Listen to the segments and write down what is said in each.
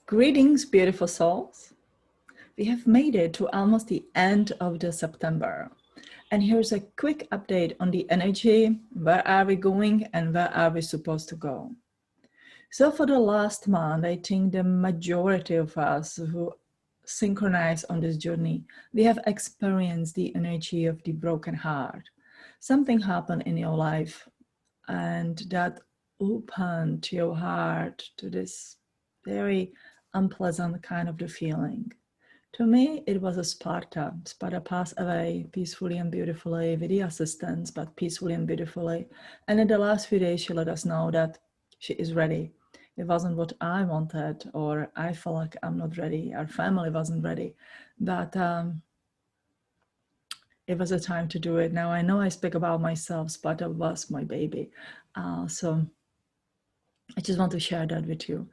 Greetings, beautiful souls. We have made it to almost the end of the September. And here's a quick update on the energy. Where are we going and where are we supposed to go? So for the last month, I think the majority of us who synchronize on this journey, we have experienced the energy of the broken heart. Something happened in your life and that opened your heart to this very unpleasant kind of the feeling. To me, it was a Sparta. Sparta passed away peacefully and beautifully with the assistance, but peacefully and beautifully. And in the last few days, she let us know that she is ready. It wasn't what I wanted, or I felt like I'm not ready. Our family wasn't ready, but it was a time to do it. Now I know I speak about myself. Sparta was my baby, so I just want to share that with you.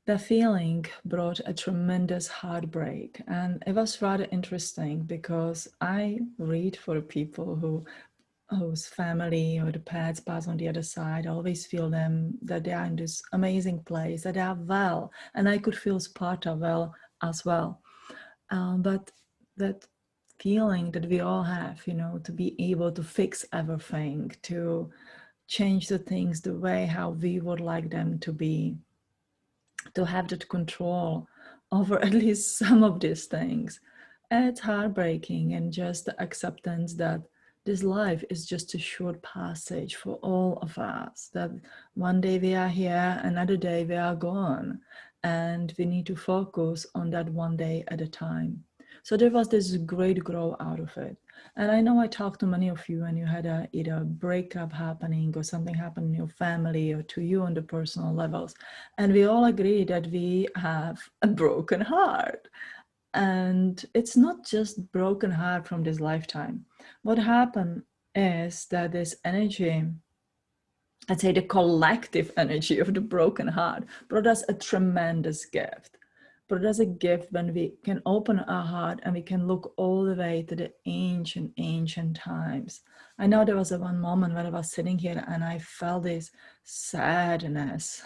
The feeling brought a tremendous heartbreak, and it was rather interesting because I read for people whose family or the pets pass on the other side. I always feel them that they are in this amazing place, that they are well, and I could feel Sparta well as well. But that feeling that we all have, to be able to fix everything, to change the things the way how we would like them to be, to have that control over at least some of these things. It's heartbreaking, and just the acceptance that this life is just a short passage for all of us, that one day we are here, another day we are gone, and we need to focus on that one day at a time. So there was this great growth out of it. And I know I talked to many of you and you had either a breakup happening or something happened in your family or to you on the personal levels. And we all agree that we have a broken heart. And it's not just broken heart from this lifetime. What happened is that this energy, I'd say the collective energy of the broken heart, brought us a tremendous gift. Brought us a gift when we can open our heart and we can look all the way to the ancient times. I know there was one moment when I was sitting here and I felt this sadness,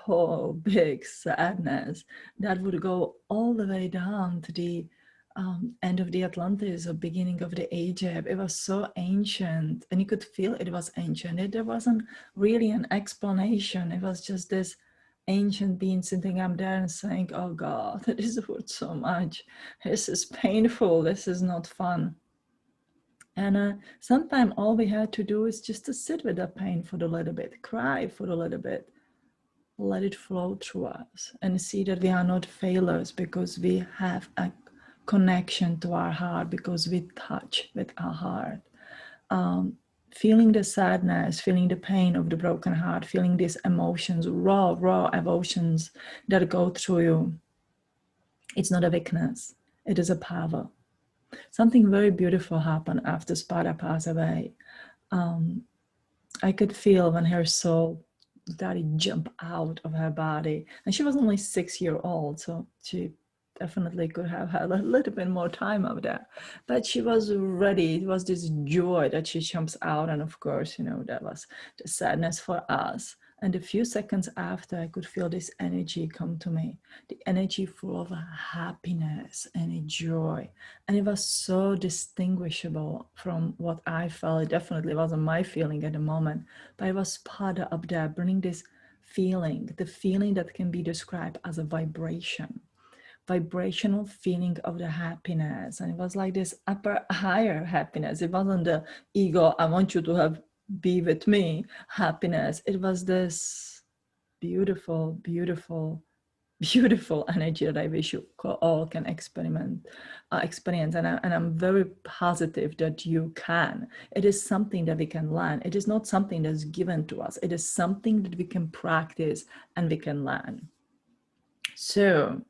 oh, big sadness that would go all the way down to the end of the Atlantis or beginning of the Egypt. It was so ancient and you could feel it was ancient. There wasn't really an explanation. It was just this ancient being sitting up there and saying, oh God, this hurts so much. This is painful. This is not fun. And sometimes all we had to do is just to sit with that pain for a little bit, cry for a little bit, let it flow through us and see that we are not failures because we have a connection to our heart, because we touch with our heart. Feeling the sadness, feeling the pain of the broken heart, feeling these emotions, raw emotions that go through you. It's not a weakness, it is a power. Something very beautiful happened after Sparta passed away. I could feel when her soul started to jump out of her body. And she was only 6 years old, so she definitely could have had a little bit more time of that. But she was ready. It was this joy that she jumps out. And of course, that was the sadness for us. And a few seconds after, I could feel this energy come to me, the energy full of happiness and joy. And it was so distinguishable from what I felt. It definitely wasn't my feeling at the moment, but it was Sparta up there, bringing this feeling, the feeling that can be described as a vibrational feeling of the happiness. And it was like this higher happiness. It wasn't the ego, I want you to be with me happiness. It was this beautiful energy that I wish you all can experience. And I'm very positive that you can. It is something that we can learn. It is not something that's given to us. It is something that we can practice and we can learn. So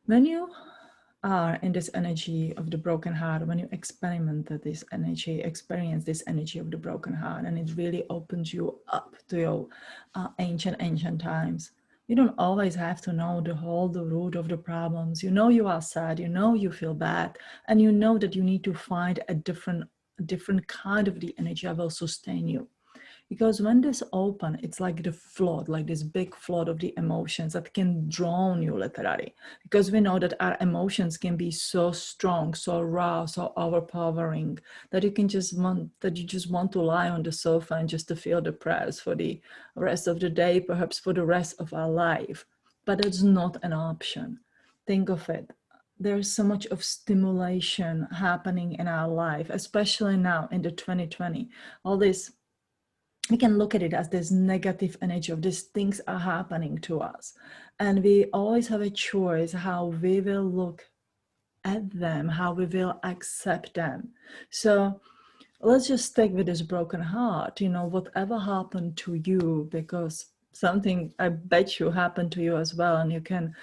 when you are in this energy of the broken heart, when you experience this energy of the broken heart, and it really opens you up to your ancient times. You don't always have to know the root of the problems. You are sad, you feel bad, and you know that you need to find a different kind of the energy that will sustain you. Because when this open, it's like the flood, like this big flood of the emotions that can drown you literally. Because we know that our emotions can be so strong, so raw, so overpowering that you just want to lie on the sofa and just to feel depressed for the rest of the day, perhaps for the rest of our life. But it's not an option. Think of it. There's so much of stimulation happening in our life, especially now in the 2020. All this, we can look at it as this negative energy of these things are happening to us. And we always have a choice how we will look at them, how we will accept them. So let's just stick with this broken heart, whatever happened to you, because something I bet you happened to you as well, and you can,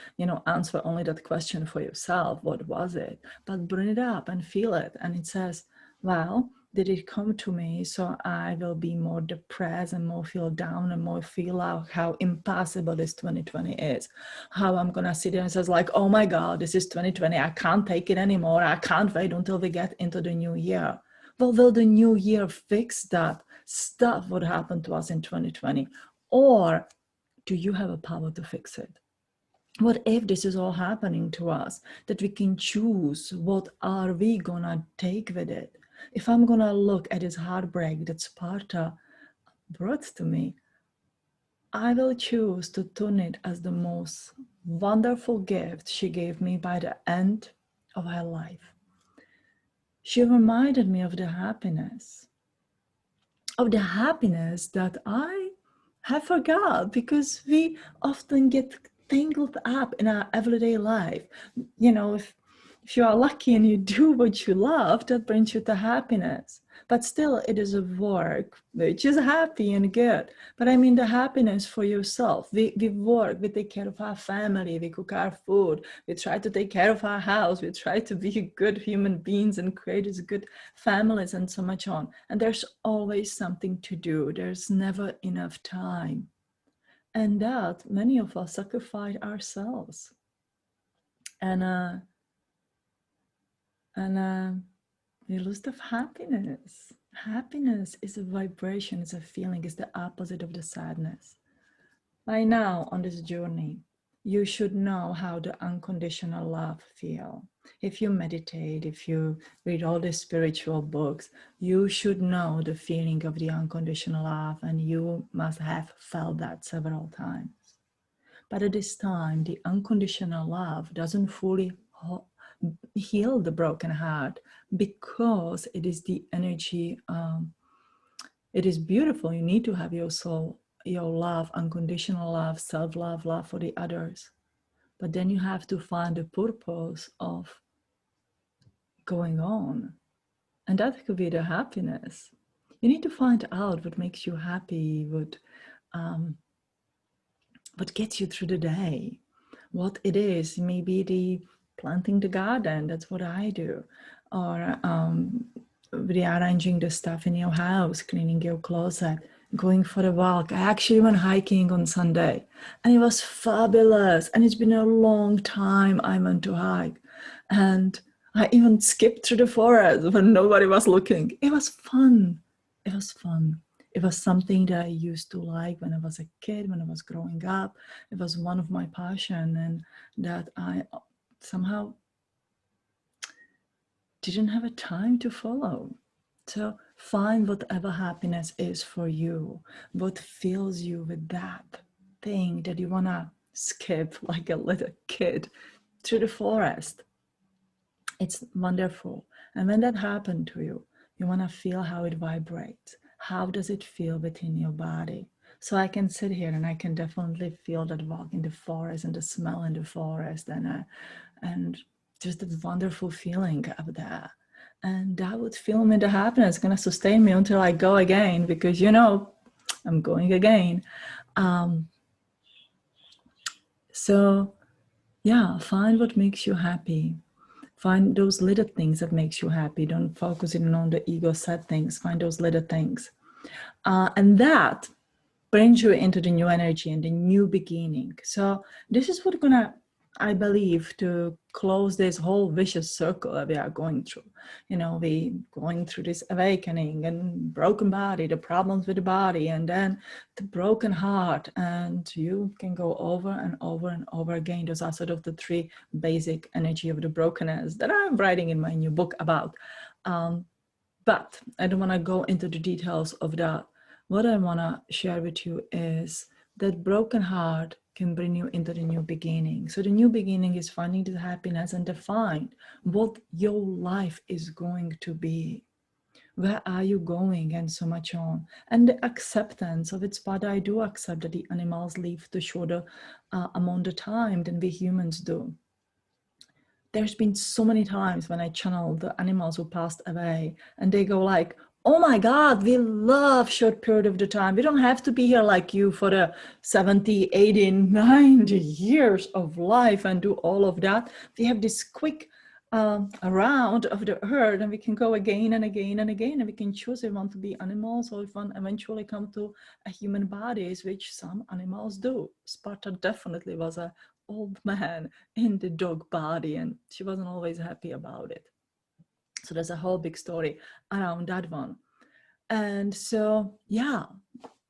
answer only that question for yourself. What was it? But bring it up and feel it. And it says, well, did it come to me so I will be more depressed and more feel down and more feel out how impossible this 2020 is, how I'm gonna sit there and says like, oh my God, this is 2020, I can't take it anymore, I can't wait until we get into the new year. Well, will the new year fix that stuff what happened to us in 2020? Or do you have a power to fix it? What if this is all happening to us, that we can choose what are we gonna take with it? If I'm gonna look at this heartbreak that Sparta brought to me, I will choose to turn it as the most wonderful gift she gave me by the end of her life. She reminded me of the happiness that I have forgot, because we often get tangled up in our everyday life. If you are lucky and you do what you love, that brings you to happiness. But still, it is a work, which is happy and good. But I mean the happiness for yourself. We work, we take care of our family, we cook our food, we try to take care of our house, we try to be good human beings and create these good families and so much on. And there's always something to do. There's never enough time. And that many of us sacrifice ourselves. And we lose the happiness. Happiness is a vibration, it's a feeling, it's the opposite of the sadness. By now on this journey, you should know how the unconditional love feel. If you meditate, if you read all the spiritual books, you should know the feeling of the unconditional love, and you must have felt that several times. But at this time, the unconditional love doesn't fully heal the broken heart, because it is the energy, it is beautiful. You need to have your soul, your love, unconditional love, self-love, love for the others. But then you have to find the purpose of going on. And that could be the happiness. You need to find out what makes you happy, what gets you through the day, what it is. Maybe the planting the garden, that's what I do, or rearranging the stuff in your house, cleaning your closet, going for a walk. I actually went hiking on Sunday and it was fabulous, and it's been a long time I went to hike, and I even skipped through the forest when nobody was looking. It was fun. It was fun. It was something that I used to like when I was a kid, when I was growing up. It was one of my passions, and that I somehow didn't have a time to follow. So find whatever happiness is for you, what fills you with that thing that you want to skip like a little kid through the forest. It's wonderful. And when that happened to you, you want to feel how it vibrates. How does it feel within your body? So I can sit here and I can definitely feel that walk in the forest and the smell in the forest, and just that wonderful feeling of that. And that would fill me the happiness, going to sustain me until I go again, because I'm going again. So yeah, find what makes you happy. Find those little things that makes you happy. Don't focus in on the ego sad things. Find those little things. And that brings you into the new energy and the new beginning. So this is what's gonna I believe, to close this whole vicious circle that we are going through. You know, we going through this awakening and broken body, the problems with the body, and then the broken heart. And you can go over and over and over again. Those are sort of the three basic energy of the brokenness that I'm writing in my new book about. But I don't want to go into the details of that. What I want to share with you is that broken heart can bring you into the new beginning. So the new beginning is finding the happiness and define what your life is going to be. Where are you going, and so much on. And the acceptance of its part. I do accept that the animals live the shorter amount of time than we humans do. There's been so many times when I channel the animals who passed away, and they go like, oh my God, we love short period of the time. We don't have to be here like you for the 70, 80, 90 years of life and do all of that. We have this quick around of the earth, and we can go again and again and again, and we can choose if we want to be animals or if we want eventually come to a human bodies, which some animals do. Sparta definitely was a old man in the dog body, and she wasn't always happy about it. So there's a whole big story around that one. And so, yeah,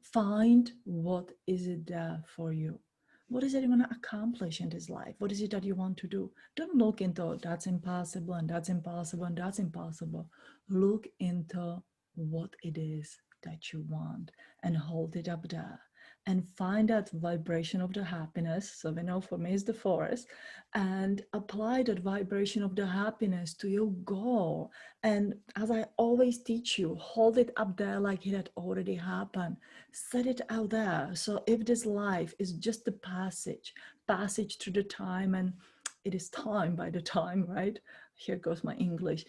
find what is it there for you. What is it you want to accomplish in this life? What is it that you want to do? Don't look into that's impossible and that's impossible and that's impossible. Look into what it is that you want and hold it up there and find that vibration of the happiness. So we know for me is the forest, and apply that vibration of the happiness to your goal. And as I always teach you, hold it up there like it had already happened. Set it out there. So if this life is just a passage through the time, and it is time by the time, right? Here goes my English.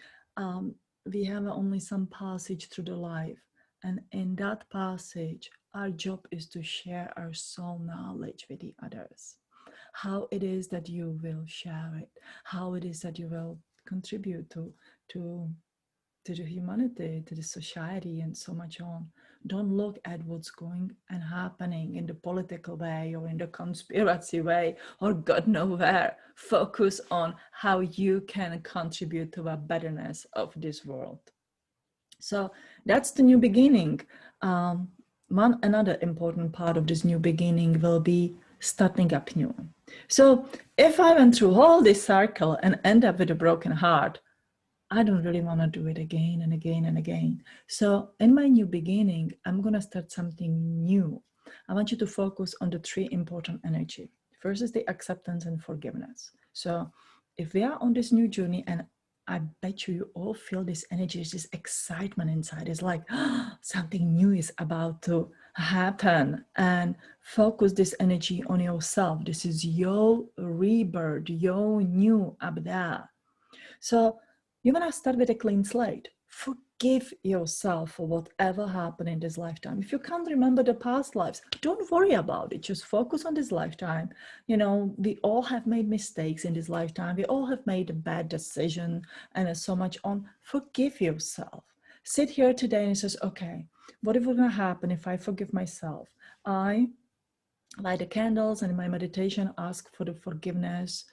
We have only some passage through the life. And in that passage, our job is to share our soul knowledge with the others. How it is that you will share it, how it is that you will contribute to the humanity, to the society, and so much on. Don't look at what's going and happening in the political way or in the conspiracy way or God knows where. Focus on how you can contribute to a betterness of this world. So that's the new beginning. Another important part of this new beginning will be starting up new. So if I went through all this circle and end up with a broken heart, I don't really want to do it again and again and again. So in my new beginning, I'm going to start something new. I want you to focus on the three important energy. First is the acceptance and forgiveness. So if we are on this new journey, and I bet you all feel this energy, this excitement inside. It's like something new is about to happen, and focus this energy on yourself. This is your rebirth, your new up there. So you want to start with a clean slate. Forgive yourself for whatever happened in this lifetime. If you can't remember the past lives, don't worry about it. Just focus on this lifetime. You know, we all have made mistakes in this lifetime. We all have made a bad decision and so much on. Forgive yourself. Sit here today and says, okay, what is going to happen if I forgive myself? I light the candles and in my meditation ask for the forgiveness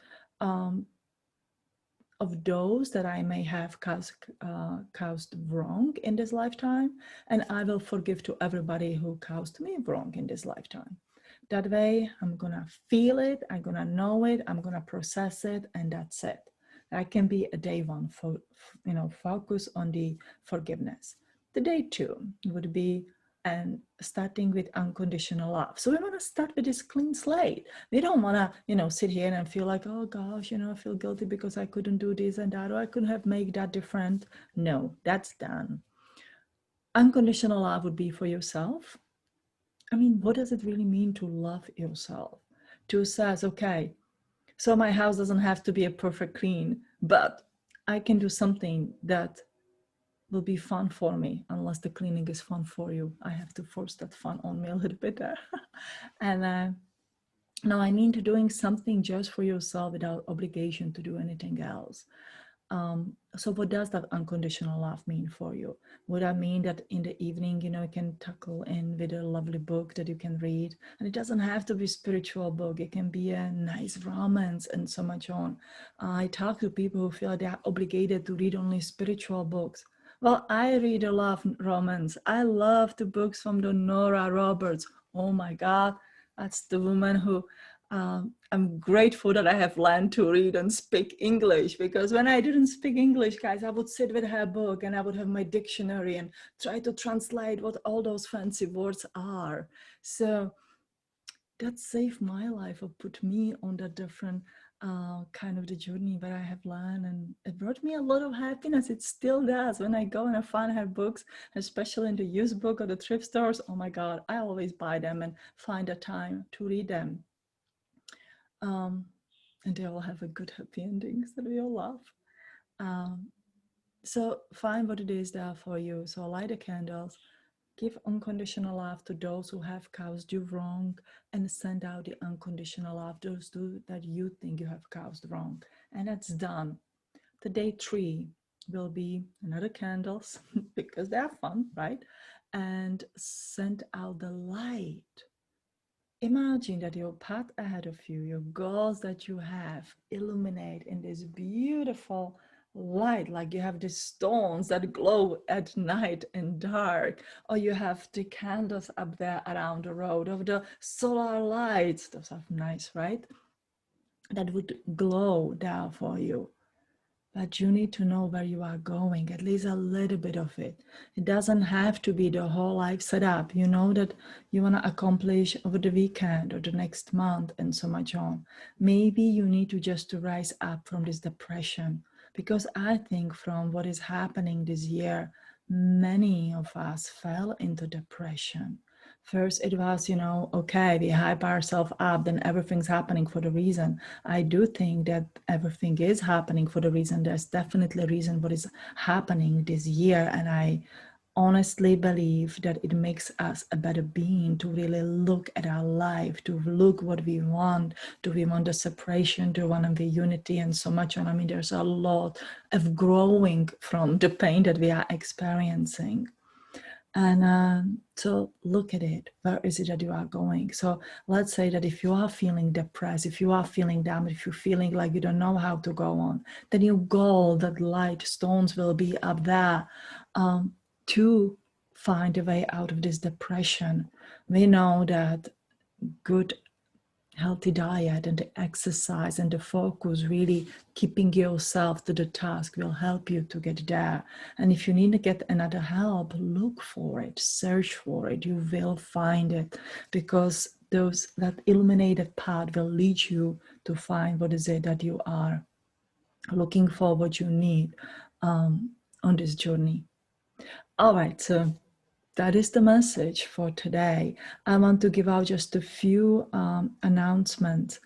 of those that I may have caused wrong in this lifetime, and I will forgive to everybody who caused me wrong in this lifetime. That way, I'm gonna feel it, I'm gonna know it, I'm gonna process it, and that's it. That can be a day one for, focus on the forgiveness. The day two would be and starting with unconditional love. So we want to start with this clean slate. We don't want to, sit here and feel like, oh gosh, I feel guilty because I couldn't do this and that, or I couldn't have made that different. No, that's done. Unconditional love would be for yourself. I mean, what does it really mean to love yourself? To say, okay, so my house doesn't have to be a perfect clean, but I can do something that will be fun for me, unless the cleaning is fun for you. I have to force that fun on me a little bit there. And now I mean to doing something just for yourself without obligation to do anything else. So what does that unconditional love mean for you? Would that mean that in the evening, you can tackle in with a lovely book that you can read? And it doesn't have to be a spiritual book. It can be a nice romance and so much on. I talk to people who feel they are obligated to read only spiritual books. Well, I read a lot of romance. I love the books from the Nora Roberts. Oh my God, that's the woman who I'm grateful that I have learned to read and speak English, because when I didn't speak English, guys, I would sit with her book and I would have my dictionary and try to translate what all those fancy words are. So that saved my life, or put me on that different kind of the journey that I have learned, and it brought me a lot of happiness. It still does. When I go and I find her books, especially in the used book or the thrift stores, oh my God, I always buy them and find a time to read them. And they all have a good happy endings that we all love. So find what it is there for you. So light the candles, give unconditional love to those who have caused you wrong, and send out the unconditional love to those that you think you have caused wrong. And that's done. The day 3 will be another candles because they are fun, right? And send out the light. Imagine that your path ahead of you, your goals that you have, illuminate in this beautiful light, like you have the stones that glow at night and dark, or you have the candles up there around the road, or the solar lights. Those are nice, right? That would glow there for you. But you need to know where you are going, at least a little bit of it. It doesn't have to be the whole life set up. You know that you want to accomplish over the weekend or the next month and so much on. Maybe you need to just rise up from this depression, because I think from what is happening this year, many of us fell into depression. First, it was, okay, we hype ourselves up, then everything's happening for the reason. I do think that everything is happening for the reason. There's definitely a reason what is happening this year. And I honestly believe that it makes us a better being, to really look at our life, to look what we want. Do we want the separation? Do we want the unity and so much on? I mean, there's a lot of growing from the pain that we are experiencing. And so look at it. Where is it that you are going? So let's say that if you are feeling depressed, if you are feeling down, if you're feeling like you don't know how to go on, then your goal, that light stones will be up there to find a way out of this depression. We know that good healthy diet and the exercise and the focus, really keeping yourself to the task, will help you to get there. And if you need to get another help, look for it, search for it. You will find it, because that illuminated path will lead you to find what is it that you are looking for, what you need on this journey. All right, so that is the message for today. I want to give out just a few announcements.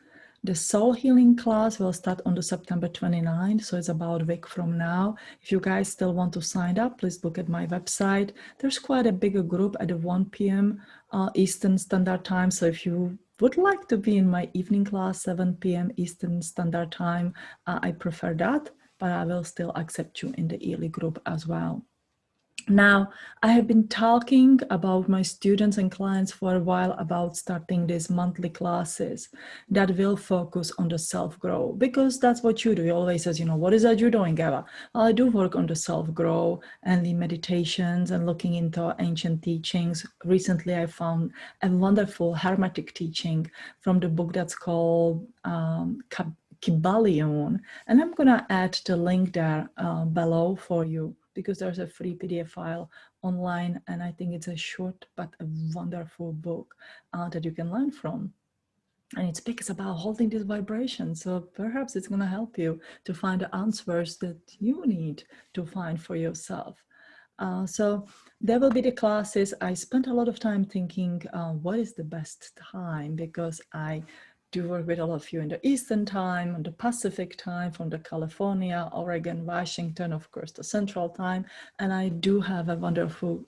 The soul healing class will start on the September 29th, so it's about a week from now. If you guys still want to sign up, please look at my website. There's quite a bigger group at 1 p.m. Eastern Standard Time, so if you would like to be in my evening class, 7 p.m. Eastern Standard Time, I prefer that, but I will still accept you in the yearly group as well. Now, I have been talking about my students and clients for a while about starting these monthly classes that will focus on the self-grow, because that's what you do. You always says, what is that you're doing, Eva? I do work on the self-grow and the meditations and looking into ancient teachings. Recently, I found a wonderful Hermetic teaching from the book that's called Kybalion, and I'm going to add the link there below for you, because there's a free PDF file online, and I think it's a short but a wonderful book that you can learn from. And it speaks about holding this vibration. So perhaps it's going to help you to find the answers that you need to find for yourself. So there will be the classes. I spent a lot of time thinking, what is the best time? Because I do work with all of you in the Eastern time, on the Pacific time, from the California, Oregon, Washington, of course, the Central time. And I do have a wonderful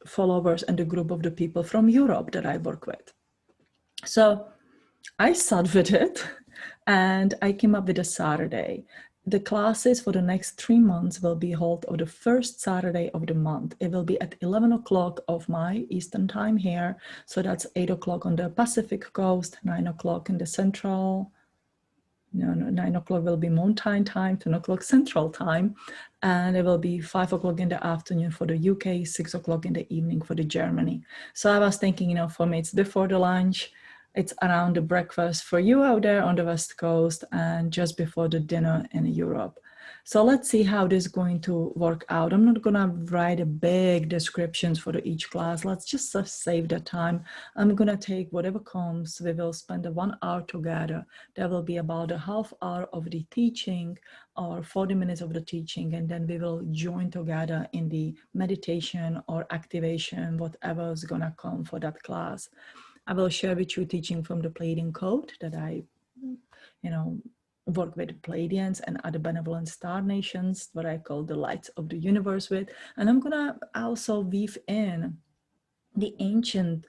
followers and a group of the people from Europe that I work with. So I sat with it and I came up with a Saturday. The classes for the next 3 months will be held on the first Saturday of the month. It will be at 11 o'clock of my Eastern time here. So that's 8 o'clock on the Pacific coast, 9 o'clock in the Central. No, 9 o'clock will be Mountain time, 10 o'clock Central time. And it will be 5 o'clock in the afternoon for the UK, 6 o'clock in the evening for the Germany. So I was thinking, for me, it's before the lunch. It's around the breakfast for you out there on the West Coast and just before the dinner in Europe. So let's see how this is going to work out. I'm not gonna write a big descriptions for each class. Let's just save the time. I'm gonna take whatever comes. We will spend 1 hour together. There will be about a half hour of the teaching or 40 minutes of the teaching, and then we will join together in the meditation or activation, whatever is gonna come for that class. I will share with you teaching from the Pleiadian code that I, work with Pleiadians and other benevolent star nations, what I call the lights of the universe with. And I'm gonna also weave in the ancient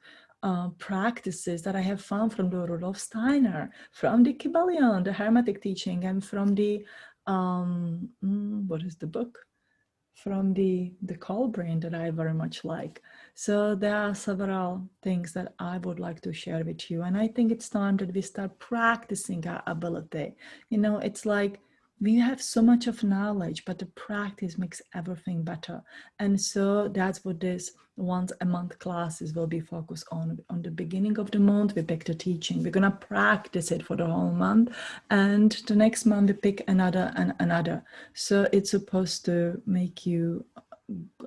practices that I have found from the Rudolf Steiner, from the Kybalion, the Hermetic teaching, and from the, what is the book? From the call brain that I very much like. So there are several things that I would like to share with you. And I think it's time that we start practicing our ability. It's like we have so much of knowledge, but the practice makes everything better. And so that's what this once a month classes will be focused on. On the beginning of the month, we pick the teaching. We're gonna practice it for the whole month. And the next month we pick another and another. So it's supposed to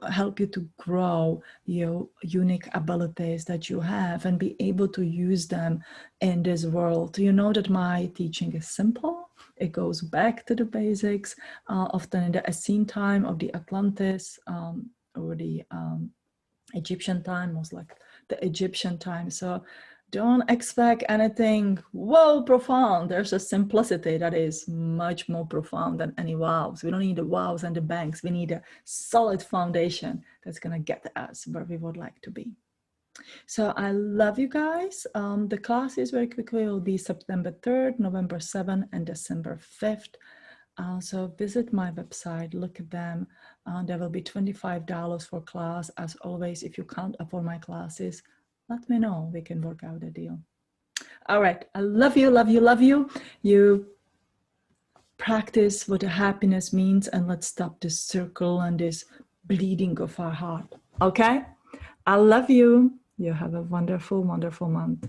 help you to grow your unique abilities that you have and be able to use them in this world. You know that my teaching is simple. It goes back to the basics, often in the Essene time of the Atlantis or the Egyptian time, most like the Egyptian time. So don't expect anything, whoa, profound. There's a simplicity that is much more profound than any wows. We don't need the wows and the bangs. We need a solid foundation that's gonna get us where we would like to be. So I love you guys. The classes very quickly will be September 3rd, November 7th, and December 5th. So visit my website, look at them. There will be $25 for class. As always, if you can't afford my classes, let me know. We can work out a deal. All right. I love you, love you, love you. You practice what the happiness means, and let's stop this circle and this bleeding of our heart. Okay? I love you. You have a wonderful, wonderful month.